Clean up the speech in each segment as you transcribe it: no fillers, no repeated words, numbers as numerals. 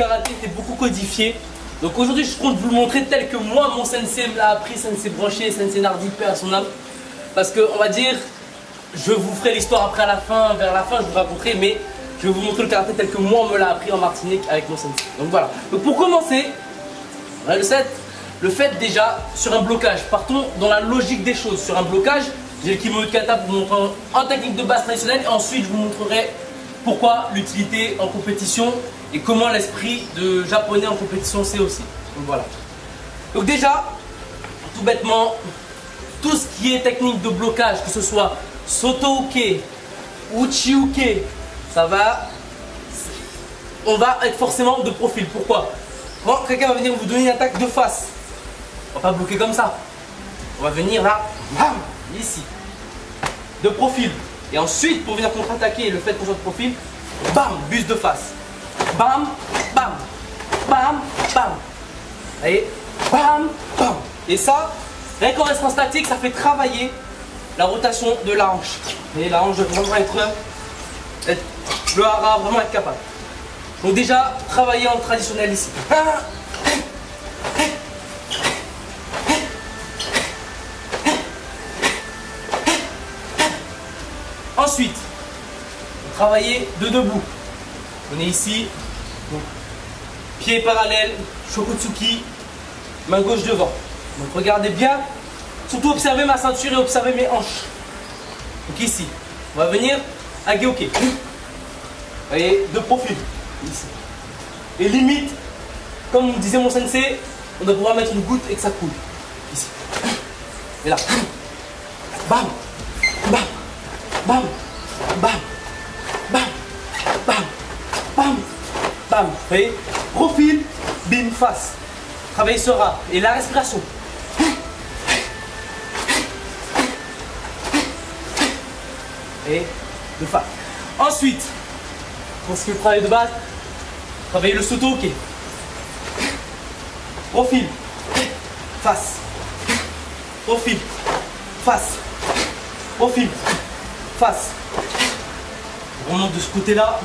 karaté était beaucoup codifié. Donc aujourd'hui, je compte vous le montrer tel que moi, mon sensei me l'a appris, sensei Brochet, sensei Nardi, paix à son âme. Parce que, on va dire, je vous ferai l'histoire après à la fin, vers la fin, je vous raconterai, mais je vais vous montrer le karaté tel que moi, on me l'a appris en Martinique avec mon sensei. Donc voilà. Donc pour commencer, le fait déjà sur un blocage. Partons dans la logique des choses. Sur un blocage, j'ai le kimono de kata pour vous montrer en technique de base traditionnelle. Et ensuite, je vous montrerai pourquoi l'utilité en compétition et comment l'esprit de japonais en compétition c'est aussi. Donc voilà. Donc déjà, tout bêtement, tout ce qui est technique de blocage, que ce soit soto-uke, uchi-uke, ça va, on va être forcément de profil. Pourquoi? Quand quelqu'un va venir vous donner une attaque de face, on va pas bloquer comme ça. On va venir là, bam, ici, de profil. Et ensuite, pour venir contre-attaquer, le fait qu'on soit de profil, bam, buse de face. Bam, bam, bam, bam. Vous voyez, bam, bam. Et ça, rien qu'en restant statique, ça fait travailler la rotation de la hanche. Et la hanche doit vraiment être le hara, vraiment être capable. Donc déjà, travailler en traditionnel ici. Ensuite, travailler de debout. On est ici, donc, pied parallèle, shokotsuki, main gauche devant. Donc regardez bien, surtout observez ma ceinture et observez mes hanches. Donc ici, on va venir à Geoke. Vous voyez, de profil. Ici. Et limite, comme disait mon sensei, on doit pouvoir mettre une goutte et que ça coule. Ici. Et là. Bam, bam, bam, bam, bam, bam, bam, bam. Vous voyez, profil, bim, face. Travailler ce ras et la respiration. Et de face. Ensuite, pour ce qui est le travail de base, travailler le soto-uke. Profil, face, profil, face, profil, face. On remonte de ce côté-là.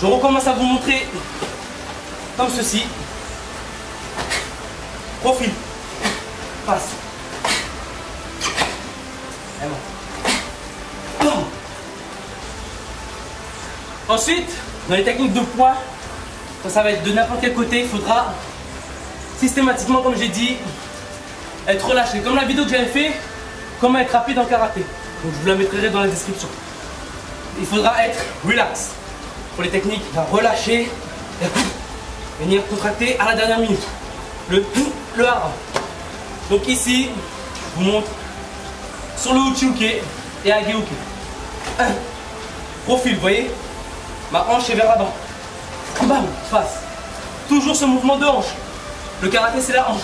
Je recommence à vous montrer comme ceci. Profil, face. Et bon. Ensuite, dans les techniques de poids, quand ça va être de n'importe quel côté, il faudra systématiquement, comme j'ai dit, être relâché. Comme la vidéo que j'avais fait, comment être rapide en karaté. Donc je vous la mettrai dans la description. Il faudra être relax. Pour les techniques, relâcher et venir contracter à la dernière minute. Le hara. Donc ici, je vous montre sur le uchi-uke et à Geoke. Profil, vous voyez, ma hanche est vers l'avant. Bam, face. Toujours ce mouvement de hanche. Le karaté, c'est la hanche.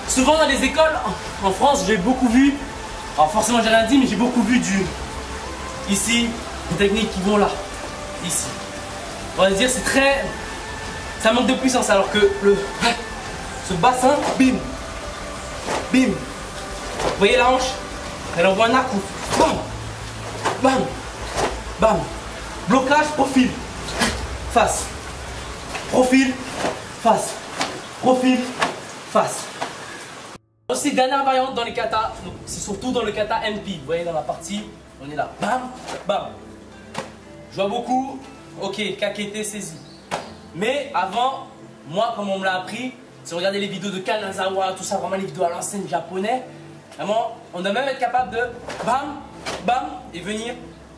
Souvent dans les écoles, en France, j'ai beaucoup vu, alors forcément j'ai rien dit, mais j'ai beaucoup vu ici, des techniques qui vont là, ici. On va dire c'est très, ça manque de puissance, alors que ce bassin, bim, bim. Vous voyez la hanche, elle envoie un à-coup. Bam, bam, bam. Blocage, profil, face, profil, face, profil, face. Aussi, dernière variante dans les katas, c'est surtout dans le kata MP. Vous voyez dans la partie, on est là, bam, bam. Je vois beaucoup, ok, kakete, saisi. Mais avant, moi, comme on me l'a appris, si vous regardez les vidéos de Kanazawa, tout ça, vraiment les vidéos à l'ancienne japonais, vraiment, on doit même être capable de bam, bam, et venir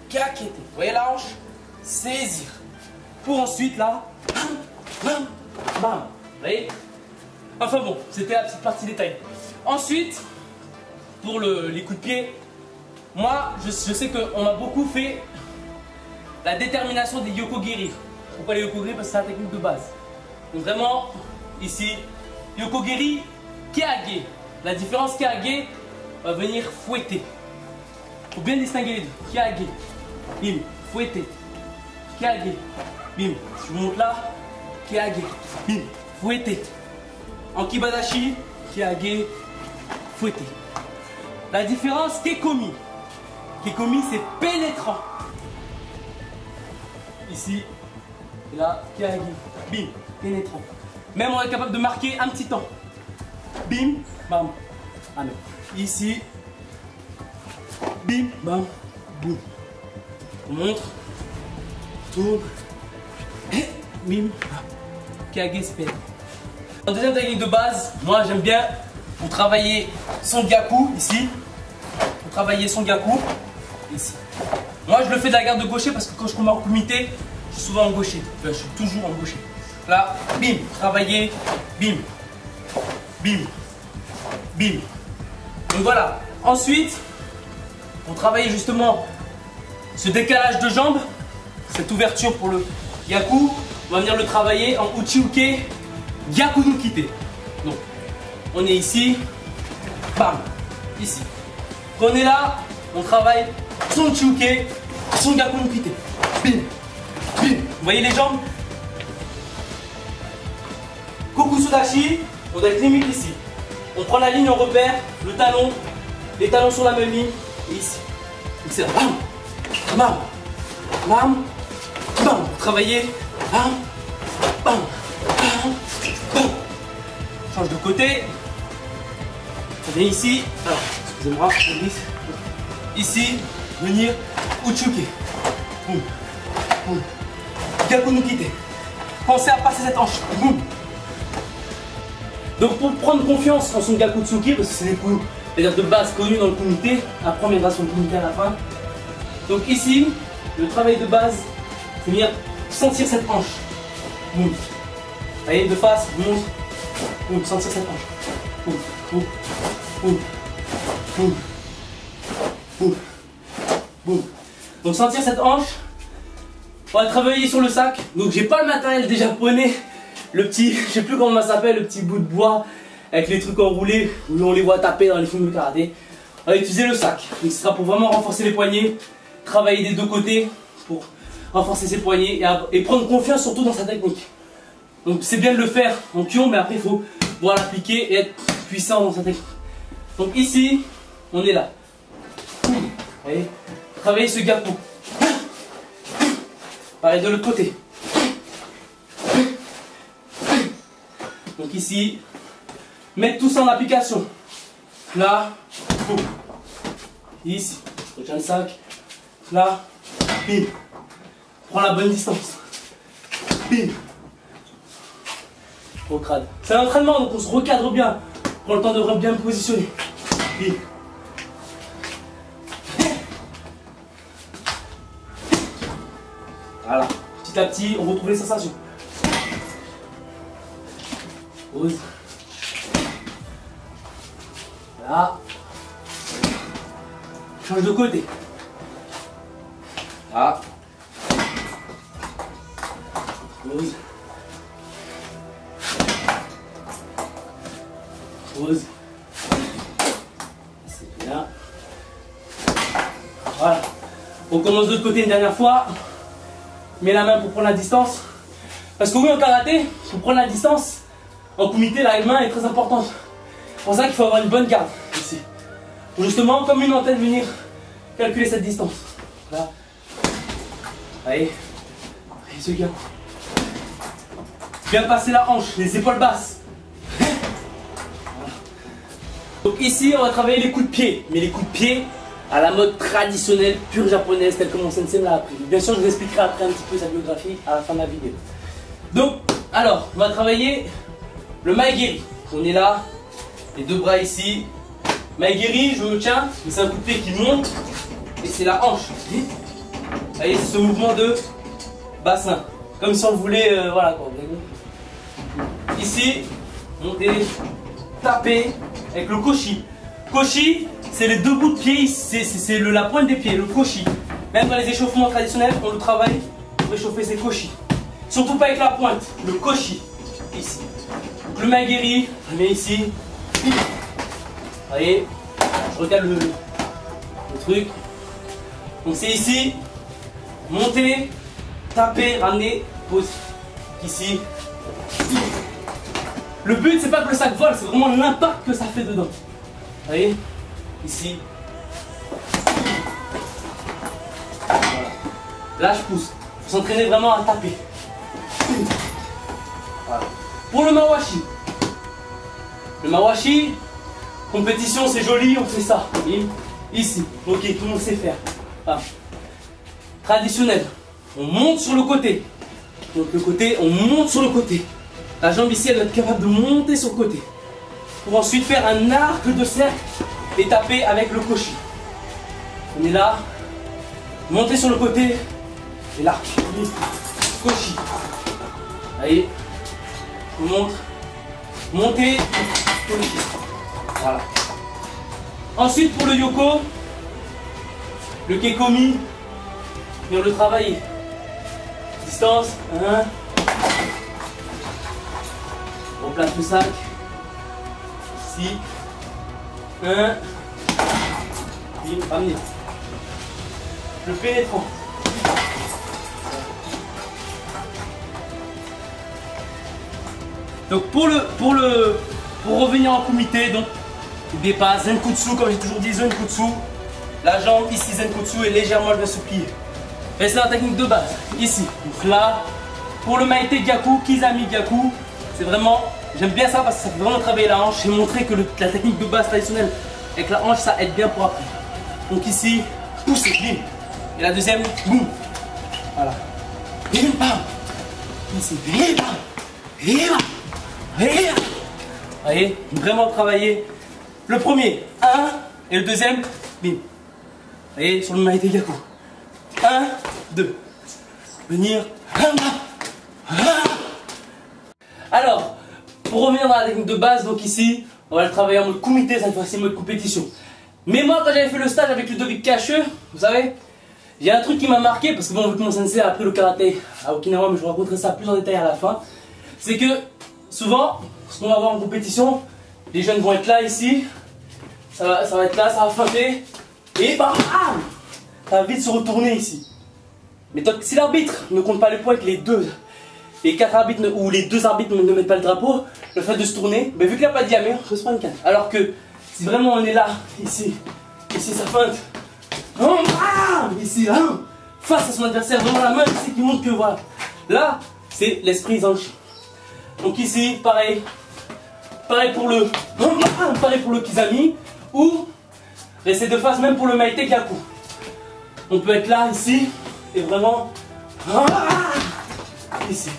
kakete. Vous voyez la hanche? Saisir. Pour ensuite, là, bam, bam, bam. Vous voyez? Enfin bon, c'était la petite partie détail. Ensuite, pour les coups de pied, moi, je sais qu'on m'a beaucoup fait la détermination des yokogiri. Pourquoi les yokogiri? Parce que c'est la technique de base. Donc vraiment, ici, yokogiri, keage. La différence keage va venir fouetter. Il faut bien distinguer les deux. Keage, bim, fouetter. Keage, bim. Je vous montre là, keage, bim, fouetter. En kibadashi, keage, fouetter. La différence, kekomi. Kekomi, c'est pénétrant. Ici, Et là, Kiagi. Bim. Pénétrant. Même on est capable de marquer un petit temps. Bim. Bam. Allez. Ici. Bim. Bam. Boum. On montre. Tourne. Et bim. Kiagi spin. En deuxième technique de base, moi j'aime bien pour travailler son gyaku ici. Pour travailler son gyaku ici. Moi je le fais de la garde de gaucher parce que quand je combats en kumité, je suis souvent en gaucher. Enfin, je suis toujours en gaucher. Là, bim, travailler, bim, bim, bim. Donc voilà. Ensuite, pour travailler justement ce décalage de jambes, cette ouverture pour le gyaku, on va venir le travailler en uchi-uke gyaku no kite. Donc, on est ici, bam, ici. Quand on est là, on travaille son uchi-uke, son gyaku no kite. Bim, bim. Vous voyez les jambes? Kokusudashi, on doit être limite ici. On prend la ligne en repère, le talon, les talons sur la même ligne, et ici. C'est là, bam, bam, bam, bam. Travailler, bam, bam, bam, bam. Change de côté. On vient ici. Alors, excusez-moi, je glisse. Ici, venir uchi-uke. Boum, boum. Gyaku no kite. Pensez à passer cette hanche. Boum. Donc pour prendre confiance en son gyaku tsuki, parce que c'est des coups de base connus dans le kumité, après on viendra sur le kumité à la fin. Donc ici, le travail de base, c'est venir sentir cette hanche. Boum. Allez, de face, monte. Boum, sentir cette hanche. Boum, boum, boum, boum, boum, boum. Donc sentir cette hanche. On va travailler sur le sac. Donc j'ai pas le matériel des japonais. Le petit, je sais plus comment ça s'appelle, le petit bout de bois avec les trucs enroulés où on les voit taper dans les films de karaté. On va utiliser le sac. Donc ce sera pour vraiment renforcer les poignets, travailler des deux côtés pour renforcer ses poignets et prendre confiance surtout dans sa technique. Donc c'est bien de le faire en kion, mais après il faut pouvoir l'appliquer et être puissant dans sa technique. Donc ici, on est là. Allez, travailler ce gyaku. Pareil de l'autre côté. Donc ici, mettre tout ça en application. Là, boum. Ici, je retiens le sac. Là, bim. Prends la bonne distance. Bim. Au crâne. C'est un entraînement, donc on se recadre bien. Prends le temps de bien me positionner. Bim. Voilà. Petit à petit, on retrouve les sensations. Pause. Là. Change de côté. Là. Pause. Pause. C'est bien. Voilà. On commence de l'autre côté une dernière fois. Mets la main pour prendre la distance. Parce que oui, en karaté, pour prendre la distance, en kumité, la main est très importante. C'est pour ça qu'il faut avoir une bonne garde ici. Pour justement, comme une antenne, venir calculer cette distance. Là. Allez. Allez, ce gars. Bien passer la hanche, les épaules basses. Voilà. Donc ici, on va travailler les coups de pied. Mais les coups de pied à la mode traditionnelle, pure japonaise, telle que mon sensei me l'a appris. Bien sûr, je vous expliquerai après un petit peu sa biographie à la fin de la vidéo. Donc, alors, on va travailler le maegiri. On est là, les deux bras ici. Maegiri, je me tiens, c'est un coup de pied qui monte et c'est la hanche. Vous voyez, c'est ce mouvement de bassin. Comme si on voulait, voilà quoi. Ici, monter, taper avec le koshi. Koshi, c'est les deux bouts de pied, c'est la pointe des pieds, le koshi. Même dans les échauffements traditionnels, on le travaille pour échauffer ses koshi. Surtout pas avec la pointe, le koshi, ici. Donc le maegiri, je mets ici. Vous voyez, je regarde le truc. Donc c'est ici, monter, taper, ramener, pose. Ici. Le but, c'est pas que le sac vole, c'est vraiment l'impact que ça fait dedans. Vous voyez, ici. Voilà. Là, je pousse. Il faut s'entraîner vraiment à taper. Voilà. Pour le mawashi. Le mawashi, compétition c'est joli, on fait ça. Ici, ok, tout le monde sait faire. Voilà. Traditionnel, on monte sur le côté. Donc le côté, on monte sur le côté. La jambe ici, elle doit être capable de monter sur le côté. Pour ensuite faire un arc de cercle et taper avec le koshi. On est là, monter sur le côté et l'arc. Koshi. Allez, je vous montre. Monter, koshi. Voilà. Ensuite pour le yoko, le kekomi, venir le travailler. Distance, 1. On place le sac. Ici. 1. Bim, ramenez. Le pénétrant. Donc pour revenir en kumite, donc n'oubliez pas Zenkutsu, comme j'ai toujours dit, Zenkutsu. La jambe ici, Zenkutsu, et légèrement elle va se plier. Et c'est la technique de base, ici. Donc là, pour le Maite Gyaku, Kizami Gyaku, c'est vraiment, j'aime bien ça parce que ça fait vraiment travailler la hanche et montrer que la technique de base traditionnelle avec la hanche, ça aide bien pour après. Donc ici, poussez, bim. Et la deuxième, boum. Voilà. Bim, bam. Ici, bim, bam. Bim, bam. Bim. Vous voyez, vraiment travailler. Le premier, 1, et le deuxième, bim. Vous voyez, sur le Maite Gyaku. 1, 2. Venir. Alors, pour revenir dans la technique de base, donc ici, on va le travailler en mode kumite, cette fois-ci en mode compétition. Mais moi, quand j'avais fait le stage avec Ludovic Cacheux, vous savez, il y a un truc qui m'a marqué, parce que bon, vu que mon sensei a appris le karaté à Okinawa, mais je vous raconterai ça plus en détail à la fin. C'est que, souvent, ce qu'on va voir en compétition, les jeunes vont être là, ici, ça va être là, ça va feinter, et bam, ça va vite se retourner ici. Mais donc, si l'arbitre ne compte pas les points avec les 4 arbitres ou les 2 arbitres ne mettent pas le drapeau, le fait de se tourner, ben, vu qu'il n'y a pas de diamètre, je se prends une canne. Alors que si vraiment on est là, ici ça feinte, ici, face à son adversaire, devant la main, ici qui montre que voilà. Là, c'est l'esprit Zanshi. Donc ici, pareil pour le Kizami, ou rester de face même pour le Maite Gyaku. On peut être là, ici, et vraiment, ici,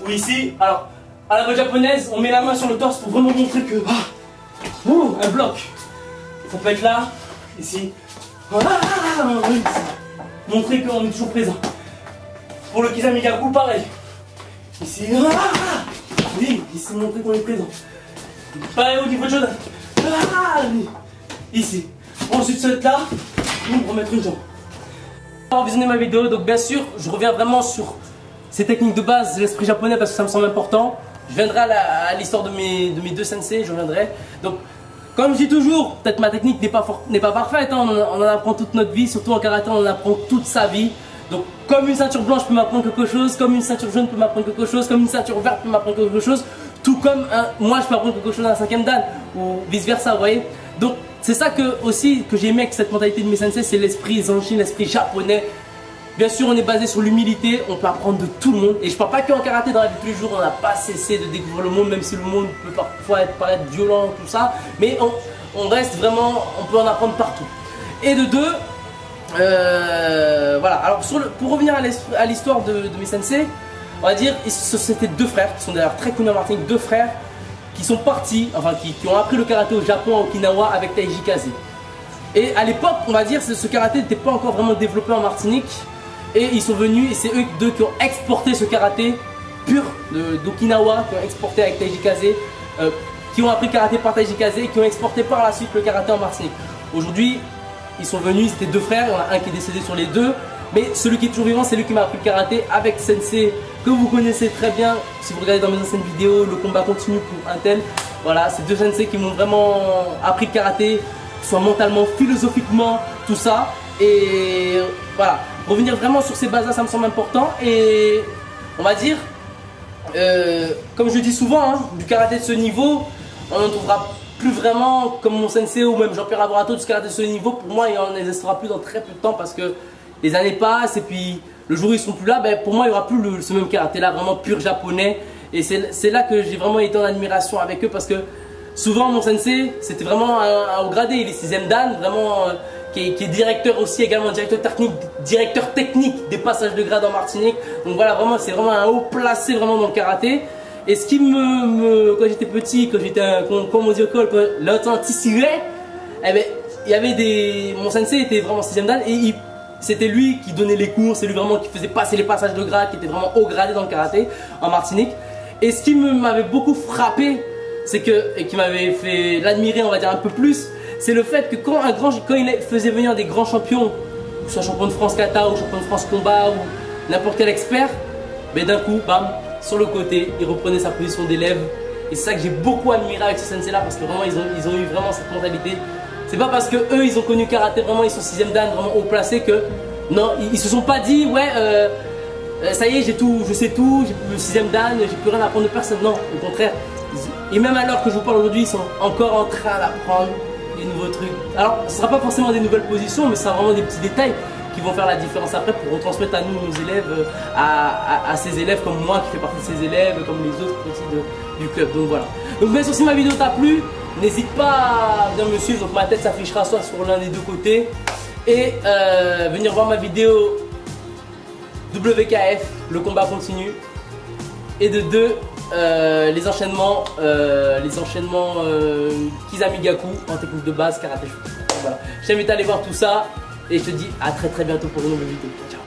ou ici. Alors, à la mode japonaise, on met la main sur le torse pour vraiment montrer que, un bloc. Ça peut être là, ici, montrer qu'on est toujours présent. Pour le Kizami Gyaku, pareil. Ici, oui, ici, montrer qu'on est présent. Pareil au niveau de Shodan. Ici. Ensuite, se mettre là, pour remettre une jambe. Pour visionner ma vidéo, donc bien sûr, je reviens vraiment sur ces techniques de base, l'esprit japonais, parce que ça me semble important. Je viendrai à l'histoire de mes 2 sensei, je reviendrai. Donc, comme je dis toujours, peut-être ma technique n'est pas parfaite, hein, on en apprend toute notre vie, surtout en karaté, on en apprend toute sa vie. Donc, comme une ceinture blanche peut m'apprendre quelque chose, comme une ceinture jaune peut m'apprendre quelque chose, comme une ceinture verte peut m'apprendre quelque chose, tout comme moi je peux apprendre quelque chose à un 5e dan, ou vice versa, vous voyez. Donc, c'est ça que j'ai aimé avec cette mentalité de mes sensei, c'est l'esprit Zanshin, l'esprit japonais. Bien sûr, on est basé sur l'humilité, on peut apprendre de tout le monde. Et je parle pas qu'en karaté, dans la vie de tous les jours, on n'a pas cessé de découvrir le monde, même si le monde peut parfois paraître violent, tout ça. Mais on reste vraiment, on peut en apprendre partout. Et de 2, voilà. Alors, pour revenir à l'histoire de mes sensei, on va dire, c'était 2 frères, qui sont d'ailleurs très connus en Martinique, 2 frères qui sont partis, enfin qui ont appris le karaté au Japon, à Okinawa, avec Taiji Kaze. Et à l'époque, on va dire, ce karaté n'était pas encore vraiment développé en Martinique. Et ils sont venus, et c'est eux deux qui ont exporté ce karaté pur d'Okinawa, qui ont exporté avec Taiji Kaze, qui ont appris le karaté par Taiji Kaze et qui ont exporté par la suite le karaté en Martinique. Aujourd'hui, ils sont venus, c'était 2 frères, il y en a un qui est décédé sur les 2, mais celui qui est toujours vivant, c'est lui qui m'a appris le karaté avec Sensei, que vous connaissez très bien. Si vous regardez dans mes anciennes vidéos, le combat continue pour un tel. Voilà, c'est 2 Sensei qui m'ont vraiment appris le karaté, soit mentalement, philosophiquement, tout ça. Et voilà, revenir vraiment sur ces bases-là, ça me semble important. Et on va dire, comme je dis souvent, hein, du karaté de ce niveau, on n'en trouvera plus vraiment comme mon sensei ou même Jean-Pierre Laborato, du karaté de ce niveau. Pour moi, il n'en existera plus dans très peu de temps parce que les années passent et puis le jour où ils seront plus là, ben, pour moi il n'y aura plus ce même karaté là, vraiment pur japonais. Et c'est là que j'ai vraiment été en admiration avec eux parce que souvent mon sensei c'était vraiment un haut gradé, il est 6ème dan, vraiment qui est directeur aussi, également directeur technique des passages de grade en Martinique. Donc voilà, vraiment c'est vraiment un haut placé vraiment dans le karaté. Et ce qui quand j'étais petit, quand j'étais comme on dit au col, l'authenticité, eh ben, il y avait mon sensei était vraiment 6ème dan et c'était lui qui donnait les cours, c'est lui vraiment qui faisait passer les passages de grade, qui était vraiment haut gradé dans le karaté en Martinique. Et ce qui m'avait beaucoup frappé, c'est que, et qui m'avait fait l'admirer on va dire un peu plus, c'est le fait que quand il faisait venir des grands champions, que ce soit champion de France kata ou champion de France combat ou n'importe quel expert, mais d'un coup, bam, sur le côté, il reprenait sa position d'élève. Et c'est ça que j'ai beaucoup admiré avec ce sensei là parce que vraiment ils ont eu vraiment cette mentalité. C'est pas parce que eux ils ont connu karaté, vraiment ils sont 6ème dan, vraiment haut placé que non, ils se sont pas dit ouais ça y est, je sais tout, j'ai le 6ème dan, j'ai plus rien à apprendre de personne. Non, au contraire. Et même à l'heure que je vous parle aujourd'hui, ils sont encore en train d'apprendre des nouveaux trucs. Alors, ce ne sera pas forcément des nouvelles positions, mais ce sera vraiment des petits détails qui vont faire la différence après pour retransmettre à nous, nos élèves, à ces élèves comme moi qui fait partie de ces élèves, comme les autres aussi du club. Donc voilà. Donc bien sûr, si ma vidéo t'a plu, n'hésite pas à venir me suivre. Donc ma tête s'affichera soit sur l'un des deux côtés et venir voir ma vidéo WKF, le combat continue, et de deux, les enchaînements Kizamigaku en technique de base karaté. Voilà. Je t'invite à aller voir tout ça et je te dis à très bientôt pour une nouvelle vidéo. Ciao.